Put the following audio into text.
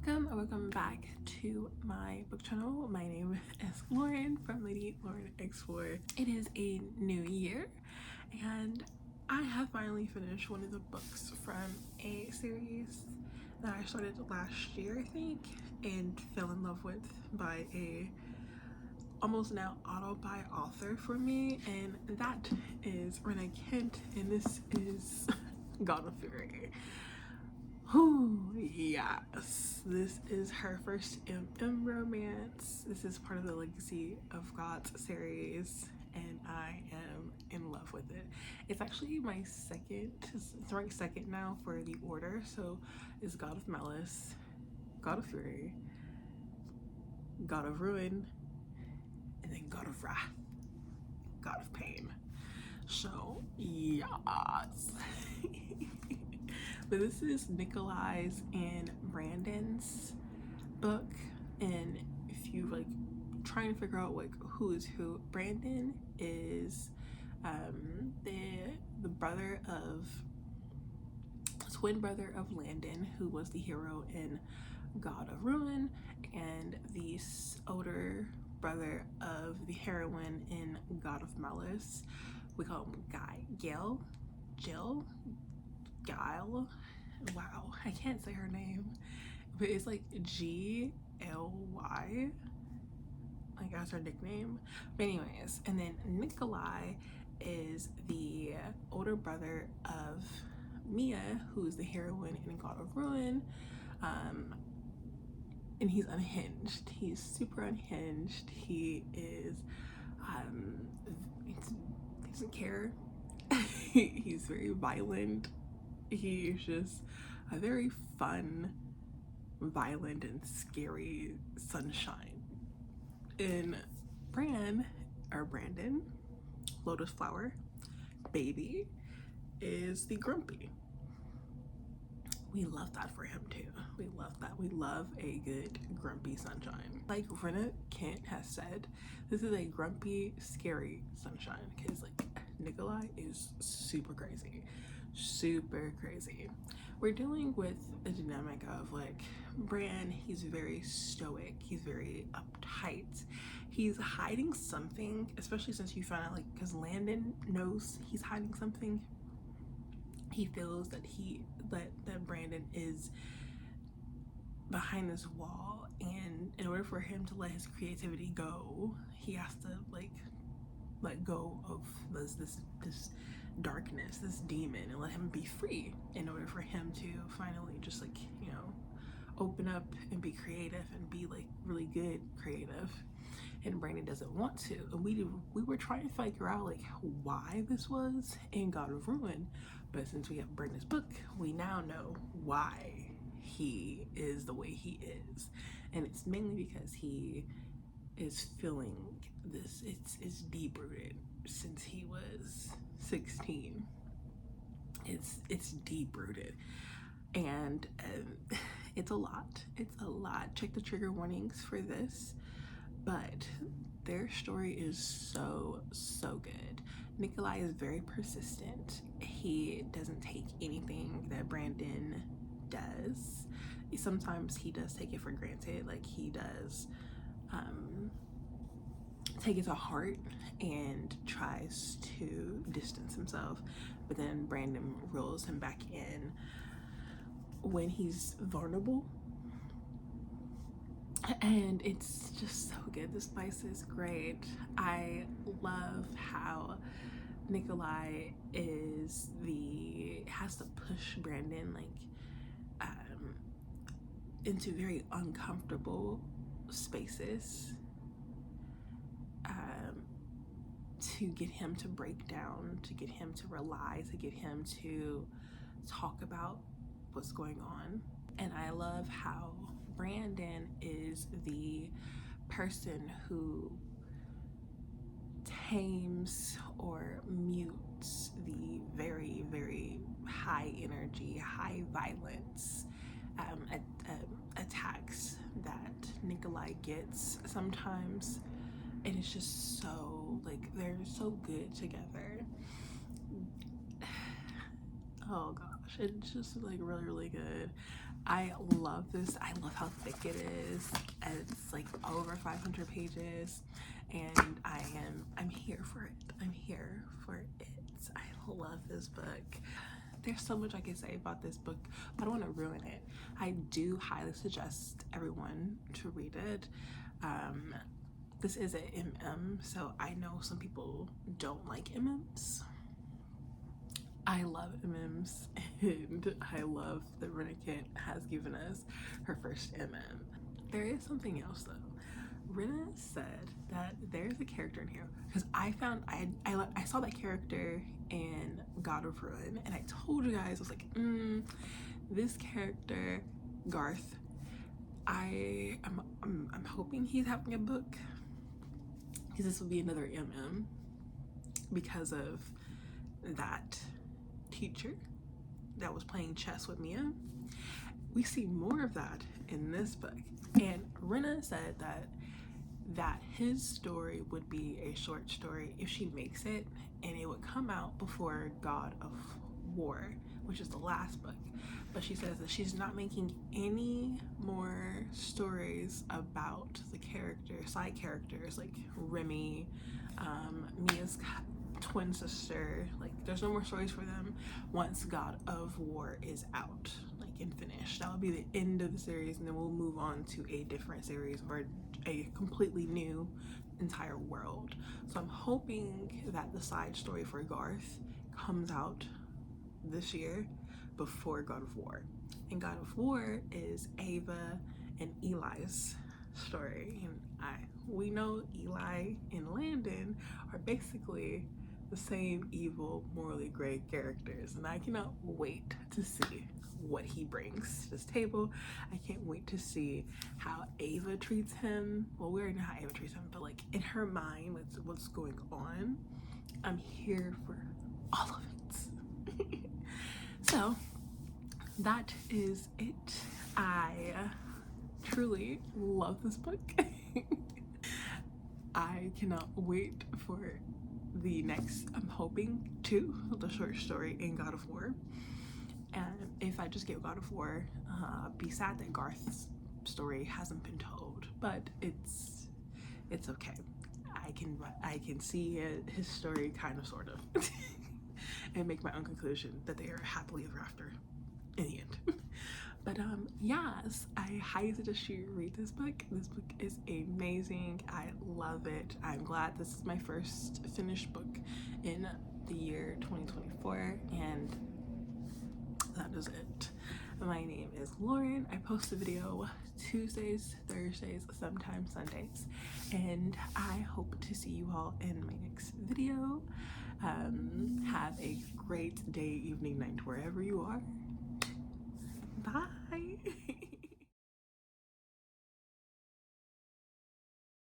welcome back to my book channel. My name is Lauren from Lady Lauren X4. It is a new year and I have finally finished one of the books from a series that I started last year, I think, and fell in love with by a almost now auto-buy author for me, and that is Renee Kent, and this is God of Fury. Oh yes, this is her first MM romance. This is part of the Legacy of Gods series and I am in love with it. It's actually my second, it's ranked second now for the order. So it's God of Malice, God of Fury, God of Ruin, and then God of Wrath, God of Pain. So yes. But this is Nikolai's and Brandon's book, and if you like trying to figure out like who is who, Brandon is the brother of twin brother of Landon, who was the hero in God of Ruin, and the older brother of the heroine in God of Malice. We call him Jill. Wow, I can't say her name, but it's like Gly, like as her nickname. But anyways, and then Nikolai is the older brother of Mia, who's the heroine in God of Ruin, and he's unhinged. He's super unhinged. He is he doesn't care. He's very violent. He's just a very fun, violent, and scary sunshine. And Brandon, Lotus Flower, baby, is the grumpy. We love that for him too. We love that. We love a good grumpy sunshine. Like Renee Kent has said, this is a grumpy, scary sunshine, because like Nikolai is super crazy. We're dealing with a dynamic of like Bran, he's very stoic, he's very uptight, he's hiding something, especially since you found out, like, because Landon knows he's hiding something. He feels that that Brandon is behind this wall, and in order for him to let his creativity go, he has to like let go of this darkness, this demon, and let him be free in order for him to finally just like, you know, open up and be creative and be like really good creative. And Brandon doesn't want to, and we were trying to figure out like why this was in God of Ruin, but since we have Brandon's book, we now know why he is the way he is, and it's mainly because he is feeling this. It's deep rooted since he was 16. It's deep rooted, and it's a lot. Check the trigger warnings for this, but their story is so good. Nikolai is very persistent. He doesn't take anything that Brandon does. Sometimes he does take it for granted, like he does take it to heart and tries to distance himself, but then Brandon reels him back in when he's vulnerable, and it's just so good. The spice is great. I love how Nikolai has to push Brandon like into very uncomfortable spaces to get him to break down, to get him to rely, to get him to talk about what's going on. And I love how Brandon is the person who tames or mutes the very, very high energy, high violence attacks that Nikolai gets sometimes. And it's just so like they're so good together. Oh gosh, it's just like really good. I love this. I love how thick it is. It's like over 500 pages, and I'm here for it. I'm here for it. I love this book. There's so much I can say about this book, but I don't want to ruin it. I do highly suggest everyone to read it. This is an MM, so I know some people don't like MMs. I love MMs, and I love that Renna has given us her first MM. There is something else though. Renna said that there's a character in here because I saw that character in God of Ruin, and I told you guys, I was like, this character, Garth, I'm hoping he's having a book, because this will be another MM because of that teacher that was playing chess with Mia. We see more of that in this book, and Renna said that his story would be a short story if she makes it, and it would come out before God of War, which is the last book. But she says that she's not making any more stories about the side characters like Remy, Mia's twin sister. Like, there's no more stories for them once God of War is out, like, and finished. That will be the end of the series, and then we'll move on to a different series or a completely new entire world. So I'm hoping that the side story for Garth comes out this year before God of War. And God of War is Ava and Eli's story, and we know Eli and Landon are basically the same evil, morally gray characters, and I cannot wait to see what he brings to this table. I can't wait to see how Ava treats him. Well, we already know how Ava treats him, but like in her mind, what's going on. I'm here for all of it. So that is it. I truly love this book. I cannot wait for the next, I'm hoping, the short story in God of War. And if I just get God of War, be sad that Garth's story hasn't been told, but it's okay. I can see his story kind of, sort of, and make my own conclusion that they are happily ever after in the end. But yes, I highly suggest you read this book. This book is amazing. I love it. I'm glad this is my first finished book in the year 2024, and that is it. My name is Lauren. I post a video Tuesdays, Thursdays, sometimes Sundays, and I hope to see you all in my next video. Have a great day, evening, night, wherever you are. Bye.